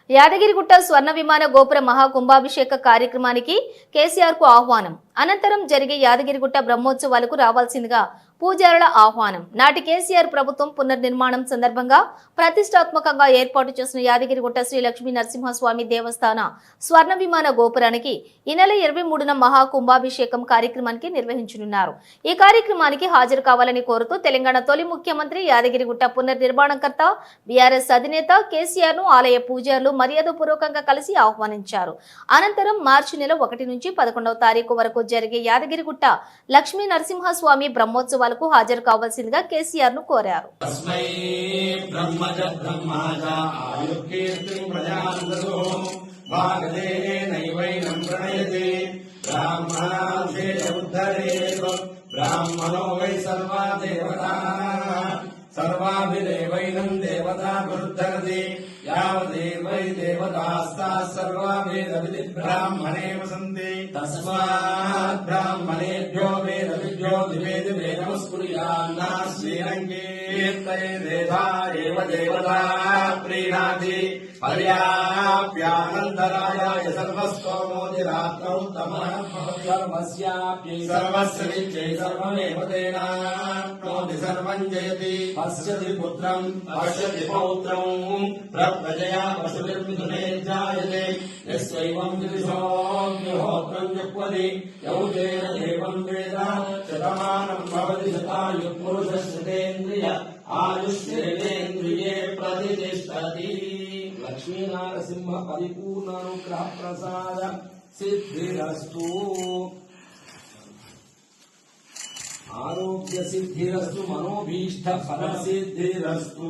యాదగిరిగుట్ట స్వర్ణ విమాన గోపుర మహాకుంభాభిషేక కార్యక్రమానికి కేసీఆర్ కు ఆహ్వానం. అనంతరం జరిగే యాదగిరిగుట్ట బ్రహ్మోత్సవాలకు రావాల్సిందిగా పూజారుల ఆహ్వానం. నాటి కేసీఆర్ ప్రభుత్వం పునర్నిర్మాణం సందర్భంగా ప్రతిష్టాత్మకంగా ఏర్పాటు చేసిన యాదగిరిగుట్ట శ్రీ లక్ష్మీ నరసింహస్వామి దేవస్థాన స్వర్ణ విమాన గోపురానికి ఈ నెల 23న మహాకుంభాభిషేకం కార్యక్రమానికి నిర్వహించనున్నారు. ఈ కార్యక్రమానికి హాజరు కావాలని కోరుతూ తెలంగాణ తొలి ముఖ్యమంత్రి యాదగిరిగుట్ట పునర్నిర్మాణకర్త బీఆర్ఎస్ అధినేత కేసీఆర్ ను ఆలయ పూజారులు మర్యాదపూర్వకంగా కలిసి ఆహ్వానించారు. అనంతరం మార్చి నెల 1 నుంచి 11వ తారీఖు వరకు జరిగే యాదగిరిగుట్ట లక్ష్మీ నరసింహస్వామి బ్రహ్మోత్సవాలకు హాజరు కావాల్సిందిగా కేసీఆర్ ను కోరారు. सर्वाभिदेवैनं देवता वृद्धरति यावदेवै देवतास्ताः सर्वा वेदविदि ब्राह्मणे वसन्ति तस्मात् ब्राह्मणेभ्यो वेदविद्यो दिवे दिवे नमस्कुर्यान्ना श्रीरङ्गीर्तये देधा एव देवता प्रीणाति पर्याप्यानन्दरायाय सर्वस्तोमोदिरात्रौ तमः सर्वस्याप्यै सर्वस्य नित्यै सर्वमेव तेनाप्नोति सर्वं जयति पश्यति पुत्रम् पश्यति पौत्रम् प्रजया पशुभिर्मिथुने जायते यस्यैवं विदिशोऽग्निहोत्रं जुह्वति यौतेन देवं वेद शतमानं भवति शतायुः पुरुषश्रुतेन्द्रिय आयुष्येन्द्रिये प्रतिष्ठति। लक्ष्मीनारसिंह परिपूर्णानुग्रह प्रसाद सिद्धिरस्तु। आरोग्य सिद्धिरस्तु मनोभीष्ट फल सिद्धिरस्तु।